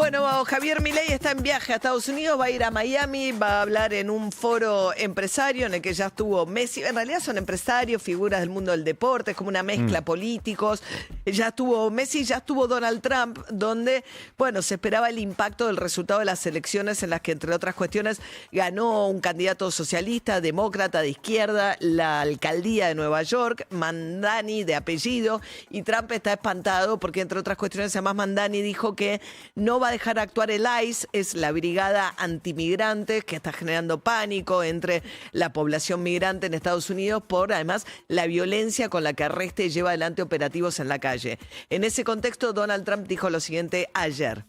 Bueno, Javier Milei está en viaje a Estados Unidos, va a ir a Miami, va a hablar en un foro empresario en el que ya estuvo Messi. En realidad son empresarios, figuras del mundo del deporte, es como una mezcla políticos. Ya estuvo Messi, ya estuvo Donald Trump, donde, bueno, se esperaba el impacto del resultado de las elecciones en las que, entre otras cuestiones, ganó un candidato socialista, demócrata, de izquierda, la alcaldía de Nueva York, Mamdani de apellido, y Trump está espantado porque, entre otras cuestiones, además Mamdani dijo que no va a dejar actuar el ICE, es la brigada antimigrantes que está generando pánico entre la población migrante en Estados Unidos por, además, la violencia con la que arresta y lleva adelante operativos en la calle. En ese contexto, Donald Trump dijo lo siguiente ayer.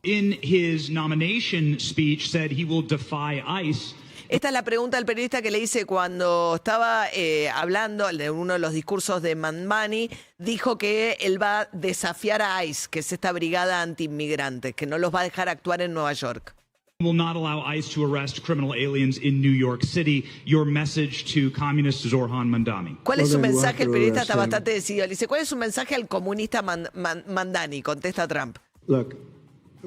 In his nomination speech said he will defy ICE. Esta es la pregunta del periodista que le hice cuando estaba hablando de uno de los discursos de Mamdani. Dijo que él va a desafiar a ICE, que es esta brigada antiinmigrantes, que no los va a dejar actuar en Nueva York. Will not allow ICE to arrest criminal aliens in New York City. Your message to communist Zoran Mamdani. ¿Cuál es su mensaje? El periodista está bastante decidido. Le dice, ¿cuál es su mensaje al comunista Mamdani? Contesta Trump. Look,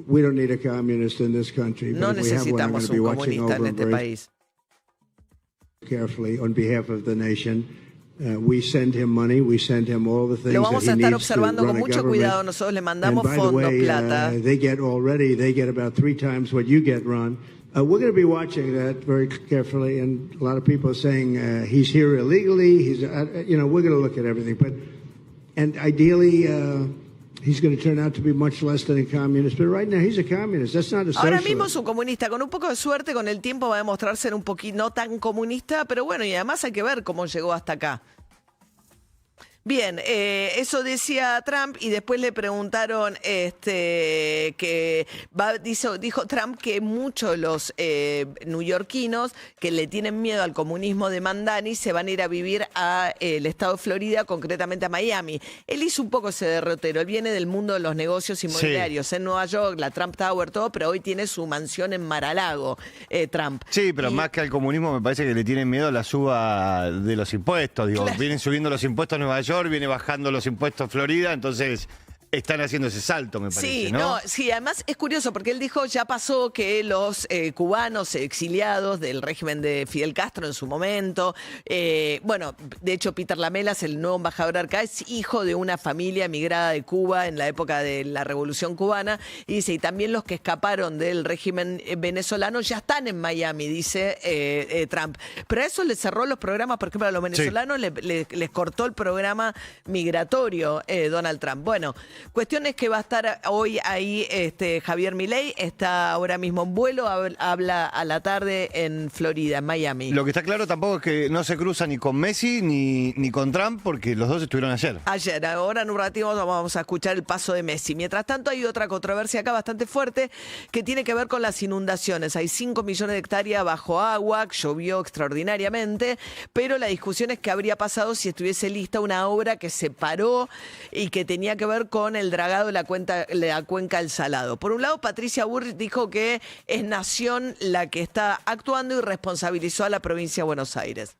we don't need a communist in this country. No necesitamos un comunista en este país. Carefully on behalf of the nation. We send him money, we send him all the things Lo vamos that a he estar needs to observando run con a mucho government. cuidado. Nosotros le mandamos And by the fondos, way, plata. they get about 3 times what you get, Ron. We're going to be watching that very carefully, and a lot of people are saying he's here illegally. He's, we're going to look at everything, and ideally. He's going to turn out to be much less than a communist, but right now he's a communist. That's not a socialist. Ahora mismo es un comunista. Con un poco de suerte, con el tiempo va a demostrar ser un poquito no tan comunista, pero bueno, y además hay que ver cómo llegó hasta acá. Bien, eso decía Trump y después le preguntaron dijo Trump que muchos de los neoyorquinos que le tienen miedo al comunismo de Mamdani se van a ir a vivir a el estado de Florida, concretamente a Miami. Él hizo un poco ese derrotero, él viene del mundo de los negocios inmobiliarios en Nueva York, la Trump Tower, todo, pero hoy tiene su mansión en Mar-a-Lago, Trump. Sí, pero más que al comunismo me parece que le tienen miedo a la suba de los impuestos. Digo, Claro. Vienen subiendo los impuestos a Nueva York, viene bajando los impuestos Florida, entonces están haciendo ese salto, me parece, Sí, ¿no? Sí, además es curioso porque él dijo, ya pasó que los cubanos exiliados del régimen de Fidel Castro en su momento, bueno, de hecho Peter Lamelas, el nuevo embajador acá, es hijo de una familia migrada de Cuba en la época de la Revolución Cubana, y dice, y también los que escaparon del régimen venezolano ya están en Miami, dice Trump. Pero a eso le cerró los programas, por ejemplo, a los venezolanos les cortó el programa migratorio Donald Trump. Bueno, cuestión es que va a estar hoy ahí Javier Milei, está ahora mismo en vuelo, habla a la tarde en Florida, en Miami. Lo que está claro tampoco es que no se cruza ni con Messi ni con Trump, porque los dos estuvieron ayer. Ayer, ahora en un ratito vamos a escuchar el paso de Messi. Mientras tanto hay otra controversia acá bastante fuerte que tiene que ver con las inundaciones. Hay 5 millones de hectáreas bajo agua, llovió extraordinariamente, pero la discusión es qué habría pasado si estuviese lista una obra que se paró y que tenía que ver con el dragado de la cuenca del Salado. Por un lado, Patricia Bullrich dijo que es Nación la que está actuando y responsabilizó a la provincia de Buenos Aires.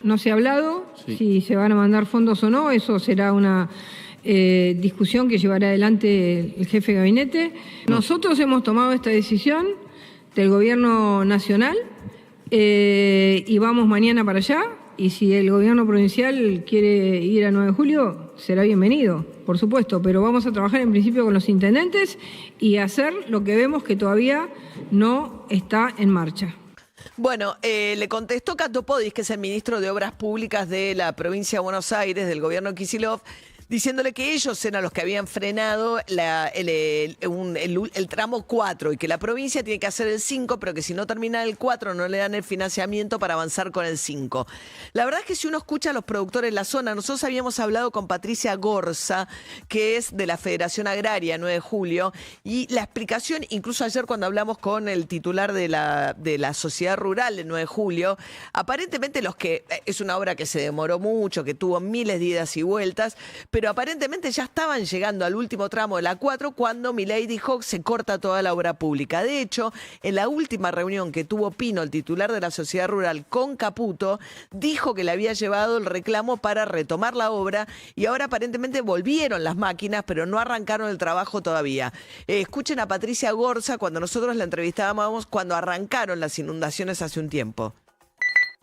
No se ha hablado si se van a mandar fondos o no, eso será una discusión que llevará adelante el jefe de gabinete. Nosotros hemos tomado esta decisión del gobierno nacional y vamos mañana para allá. Y si el gobierno provincial quiere ir a 9 de julio, será bienvenido, por supuesto. Pero vamos a trabajar en principio con los intendentes y hacer lo que vemos que todavía no está en marcha. Bueno, le contestó Cato Podis, que es el ministro de Obras Públicas de la provincia de Buenos Aires, del gobierno de Kicillof, diciéndole que ellos eran los que habían frenado el tramo 4 y que la provincia tiene que hacer el 5, pero que si no termina el 4 no le dan el financiamiento para avanzar con el 5. La verdad es que si uno escucha a los productores de la zona, nosotros habíamos hablado con Patricia Gorza, que es de la Federación Agraria 9 de Julio, y la explicación, incluso ayer cuando hablamos con el titular de la Sociedad Rural de 9 de Julio, aparentemente es una obra que se demoró mucho, que tuvo miles de idas y vueltas, pero aparentemente ya estaban llegando al último tramo de la 4 cuando Milei dijo que se corta toda la obra pública. De hecho, en la última reunión que tuvo Pino, el titular de la Sociedad Rural, con Caputo, dijo que le había llevado el reclamo para retomar la obra y ahora aparentemente volvieron las máquinas, pero no arrancaron el trabajo todavía. Escuchen a Patricia Gorza cuando nosotros la entrevistábamos cuando arrancaron las inundaciones hace un tiempo.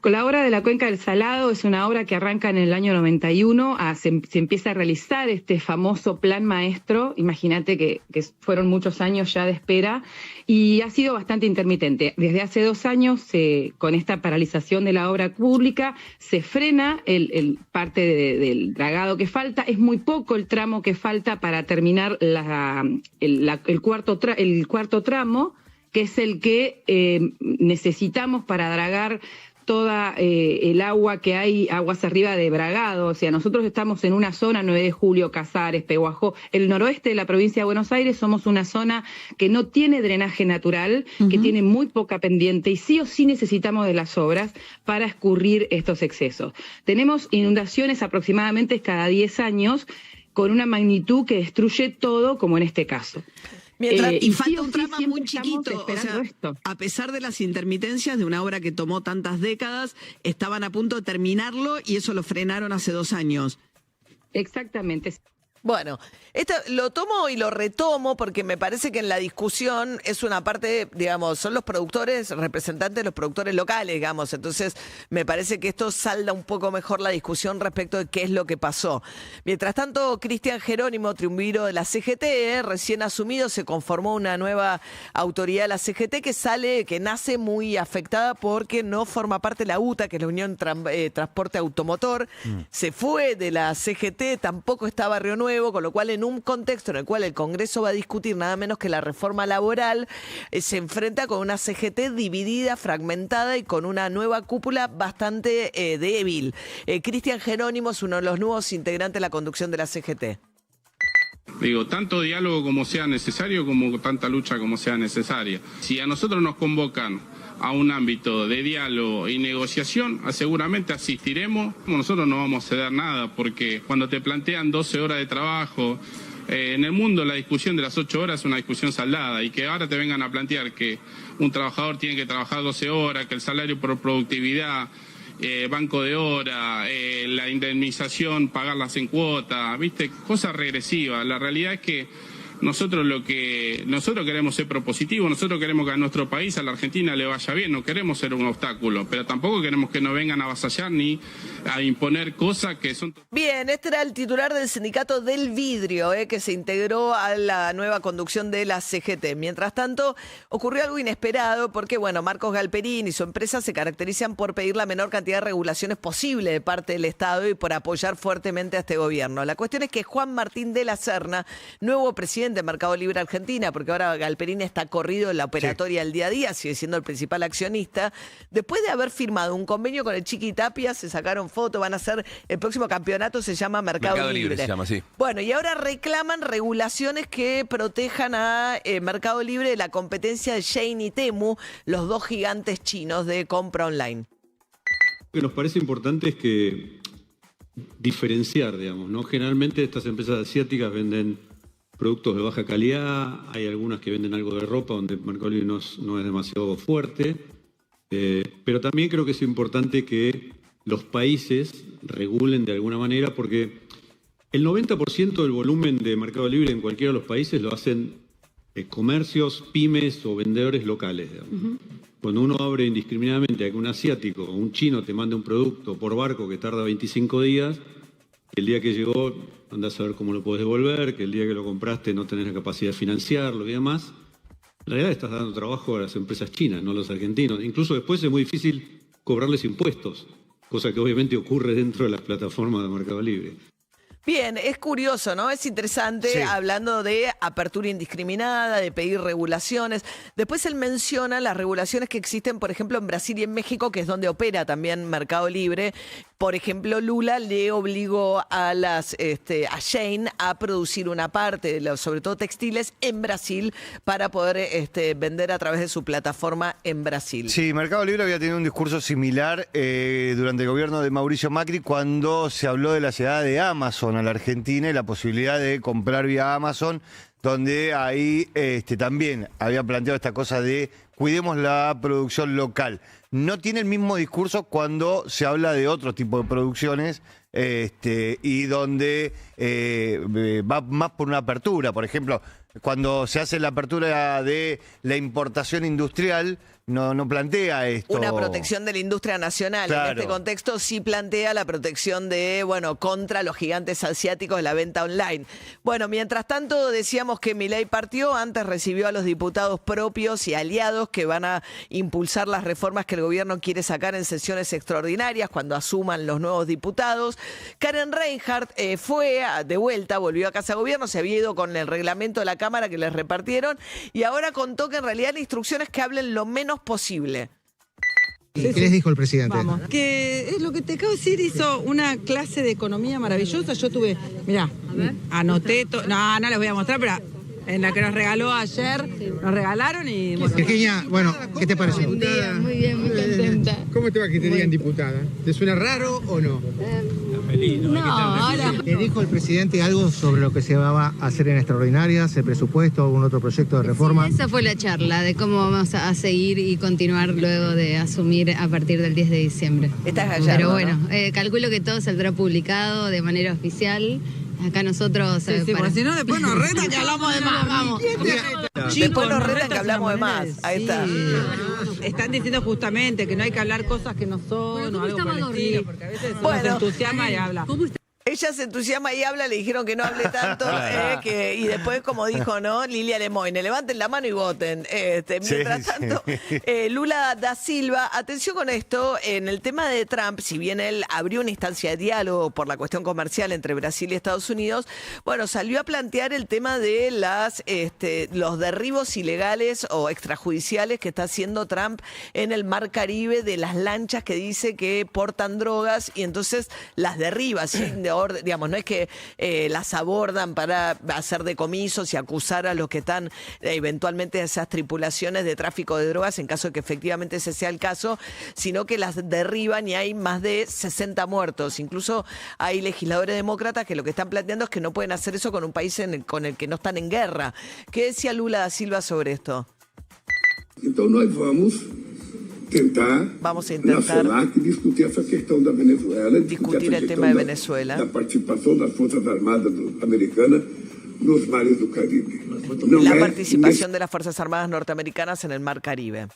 La obra de la Cuenca del Salado es una obra que arranca en el año 91, se empieza a realizar este famoso plan maestro, imagínate que fueron muchos años ya de espera, y ha sido bastante intermitente. Desde hace 2 años, con esta paralización de la obra pública, se frena el parte del dragado que falta, es muy poco el tramo que falta para terminar el cuarto tramo, que es el que necesitamos para dragar toda el agua que hay, aguas arriba de Bragado. O sea, nosotros estamos en una zona, 9 de Julio, Casares, Pehuajó, el noroeste de la provincia de Buenos Aires, somos una zona que no tiene drenaje natural, que tiene muy poca pendiente y sí o sí necesitamos de las obras para escurrir estos excesos. Tenemos inundaciones aproximadamente cada 10 años con una magnitud que destruye todo, como en este caso. Y falta un tramo muy chiquito, chiquito, a pesar de las intermitencias de una obra que tomó tantas décadas, estaban a punto de terminarlo y eso lo frenaron hace 2 años. Exactamente. Bueno, esto lo tomo y lo retomo porque me parece que en la discusión es una parte, digamos, son los productores, representantes de los productores locales, digamos. Entonces, me parece que esto salda un poco mejor la discusión respecto de qué es lo que pasó. Mientras tanto, Cristian Jerónimo, triunviro de la CGT, recién asumido, se conformó una nueva autoridad de la CGT que nace muy afectada porque no forma parte de la UTA, que es la Unión Transporte Automotor. Se fue de la CGT, tampoco está Barrio Nuevo, con lo cual en un contexto en el cual el Congreso va a discutir nada menos que la reforma laboral, se enfrenta con una CGT dividida, fragmentada y con una nueva cúpula bastante débil. Cristian Jerónimo es uno de los nuevos integrantes de la conducción de la CGT. Digo, tanto diálogo como sea necesario, como tanta lucha como sea necesaria. Si a nosotros nos convocan a un ámbito de diálogo y negociación, seguramente asistiremos. Nosotros no vamos a ceder nada, porque cuando te plantean 12 horas de trabajo, en el mundo la discusión de las 8 horas es una discusión saldada, y que ahora te vengan a plantear que un trabajador tiene que trabajar 12 horas, que el salario por productividad, banco de hora, la indemnización, pagarlas en cuota, ¿viste? Cosas regresivas. La realidad es que nosotros queremos ser propositivos, nosotros queremos que a nuestro país, a la Argentina, le vaya bien, no queremos ser un obstáculo, pero tampoco queremos que nos vengan a avasallar ni a imponer cosas que son... Bien, este era el titular del sindicato del vidrio, que se integró a la nueva conducción de la CGT. Mientras tanto, ocurrió algo inesperado porque, bueno, Marcos Galperín y su empresa se caracterizan por pedir la menor cantidad de regulaciones posible de parte del Estado y por apoyar fuertemente a este gobierno. La cuestión es que Juan Martín de la Serna, nuevo presidente de Mercado Libre Argentina, porque ahora Galperín está corrido en la operatoria del día a día, sigue siendo el principal accionista, después de haber firmado un convenio con el Chiqui Tapia, se sacaron fotos, van a hacer, el próximo campeonato se llama Mercado Libre. Se llama, sí. Bueno, y ahora reclaman regulaciones que protejan a Mercado Libre de la competencia de Shein y Temu, los 2 gigantes chinos de compra online. Lo que nos parece importante es que diferenciar, digamos, ¿no? Generalmente estas empresas asiáticas venden productos de baja calidad, hay algunas que venden algo de ropa donde Mercado Libre no es demasiado fuerte, pero también creo que es importante que los países regulen de alguna manera, porque el 90% del volumen de Mercado Libre en cualquiera de los países lo hacen comercios, pymes o vendedores locales. Cuando uno abre indiscriminadamente a que un asiático o un chino te mande un producto por barco que tarda 25 días, que el día que llegó andás a ver cómo lo podés devolver, que el día que lo compraste no tenés la capacidad de financiarlo y demás, en realidad estás dando trabajo a las empresas chinas, no a los argentinos. Incluso después es muy difícil cobrarles impuestos, cosa que obviamente ocurre dentro de las plataformas de Mercado Libre. Bien, es curioso, ¿no? Es interesante, hablando de apertura indiscriminada, de pedir regulaciones. Después él menciona las regulaciones que existen, por ejemplo, en Brasil y en México, que es donde opera también Mercado Libre. Por ejemplo, Lula le obligó a Shein a producir una parte, sobre todo textiles, en Brasil para poder vender a través de su plataforma en Brasil. Sí, Mercado Libre había tenido un discurso similar durante el gobierno de Mauricio Macri cuando se habló de la llegada de Amazon Amazon a la Argentina y la posibilidad de comprar vía Amazon, donde ahí también había planteado esta cosa de cuidemos la producción local. No tiene el mismo discurso cuando se habla de otro tipo de producciones y donde va más por una apertura. Por ejemplo, cuando se hace la apertura de la importación industrial, no plantea esto. Una protección de la industria nacional. Claro. En este contexto sí plantea la protección de, contra los gigantes asiáticos de la venta online. Bueno, mientras tanto decíamos que Milei partió, antes recibió a los diputados propios y aliados que van a impulsar las reformas que el gobierno quiere sacar en sesiones extraordinarias cuando asuman los nuevos diputados. Karen Reinhardt fue de vuelta, volvió a Casa de Gobierno, se había ido con el reglamento de la Cámara que les repartieron y ahora contó que en realidad la instrucción es que hablen lo menos posible. ¿Qué les dijo el presidente? Vamos, que es lo que te acabo de decir, hizo una clase de economía maravillosa. Yo tuve, mirá, anoté, no les voy a mostrar, pero en la que nos regaló ayer, nos regalaron y... Virginia, ¿qué te pareció? Buen día, muy bien, muy contenta. ¿Cómo te va que te digan diputada? ¿Te suena raro o no? No, ahora... ¿Le dijo el presidente algo sobre lo que se va a hacer en extraordinarias, el presupuesto, algún otro proyecto de reforma? Sí, esa fue la charla de cómo vamos a seguir y continuar luego de asumir a partir del 10 de diciembre. Estás allá. Pero bueno, calculo que todo saldrá publicado de manera oficial. Acá nosotros... porque si no después nos retan que hablamos de más, vamos. Después nos retan que hablamos de más. Ahí está. Están diciendo justamente que no hay que hablar cosas que no son o algo por el estilo, porque a veces uno se entusiasma y habla. Ella se entusiasma y habla, le dijeron que no hable tanto, y después, como dijo, ¿no? Lilia Lemoyne, levanten la mano y voten. Mientras tanto, Lula da Silva, atención con esto, en el tema de Trump, si bien él abrió una instancia de diálogo por la cuestión comercial entre Brasil y Estados Unidos, salió a plantear el tema de los derribos ilegales o extrajudiciales que está haciendo Trump en el Mar Caribe de las lanchas que dice que portan drogas y entonces las derriba, ¿sí? Digamos, no es que las abordan para hacer decomisos y acusar a los que están eventualmente de esas tripulaciones de tráfico de drogas en caso de que efectivamente ese sea el caso, sino que las derriban y hay más de 60 muertos. Incluso hay legisladores demócratas que lo que están planteando es que no pueden hacer eso con un país con el que no están en guerra. ¿Qué decía Lula da Silva sobre esto? Então nós vamos a intentar na CELAC discutir essa questão da Venezuela, discutir el tema de Venezuela, da participação das Forças Armadas Americanas nos mares do Caribe. La participación de las Fuerzas Armadas norteamericanas en el Mar Caribe.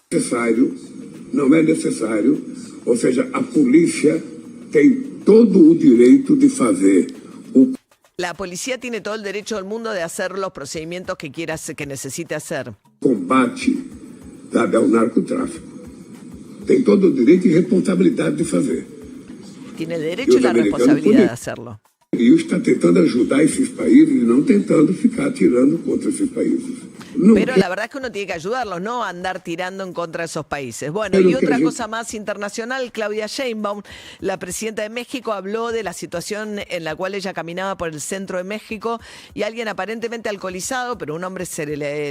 Não é necessário, ou seja, a polícia tem todo o direito de fazer La policía tiene todo el derecho del mundo de hacer los procedimientos que necesite hacer. Combate, sabe, ao narcotráfico. Tem todo o direito e responsabilidade de fazer. Tiene el derecho y la responsabilidad de hacerlo. E está tentando ajudar esses países e não tentando ficar atirando contra esses países. Pero la verdad es que uno tiene que ayudarlos, no andar tirando en contra de esos países. Bueno, y otra cosa más internacional, Claudia Sheinbaum, la presidenta de México, habló de la situación en la cual ella caminaba por el centro de México y alguien aparentemente alcoholizado, pero un hombre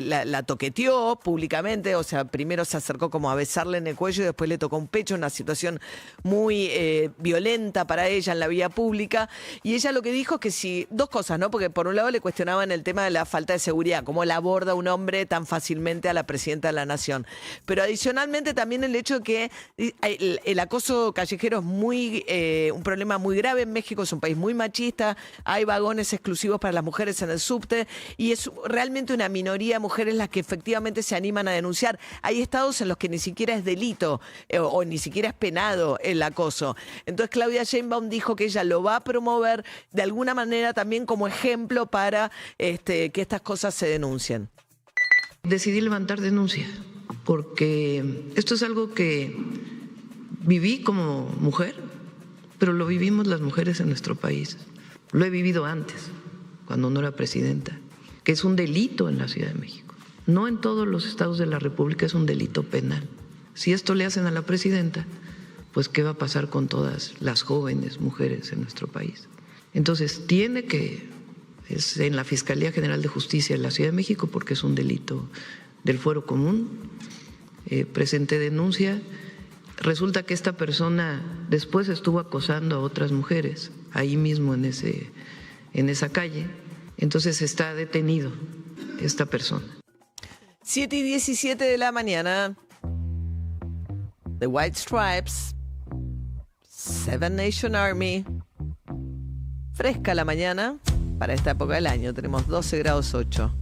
la toqueteó públicamente, o sea, primero se acercó como a besarle en el cuello y después le tocó un pecho, una situación muy violenta para ella en la vía pública. Y ella lo que dijo es que dos cosas, ¿no? Porque por un lado le cuestionaban el tema de la falta de seguridad, cómo la aborda un hombre tan fácilmente a la presidenta de la nación. Pero adicionalmente también el hecho de que el acoso callejero es un problema muy grave en México, es un país muy machista, hay vagones exclusivos para las mujeres en el subte y es realmente una minoría de mujeres las que efectivamente se animan a denunciar. Hay estados en los que ni siquiera es delito o ni siquiera es penado el acoso. Entonces Claudia Sheinbaum dijo que ella lo va a promover de alguna manera también como ejemplo para que estas cosas se denuncien. Decidí levantar denuncia porque esto es algo que viví como mujer, pero lo vivimos las mujeres en nuestro país. Lo he vivido antes, cuando no era presidenta, que es un delito en la Ciudad de México. No en todos los estados de la República es un delito penal. Si esto le hacen a la presidenta, pues ¿qué va a pasar con todas las jóvenes mujeres en nuestro país? Entonces es en la Fiscalía General de Justicia de la Ciudad de México porque es un delito del fuero común. Presenté denuncia. Resulta que esta persona después estuvo acosando a otras mujeres ahí mismo en en esa calle. Entonces está detenido esta persona. 7:17 de la mañana. The White Stripes, Seven Nation Army. Fresca la mañana para esta época del año. Tenemos 12 grados 8.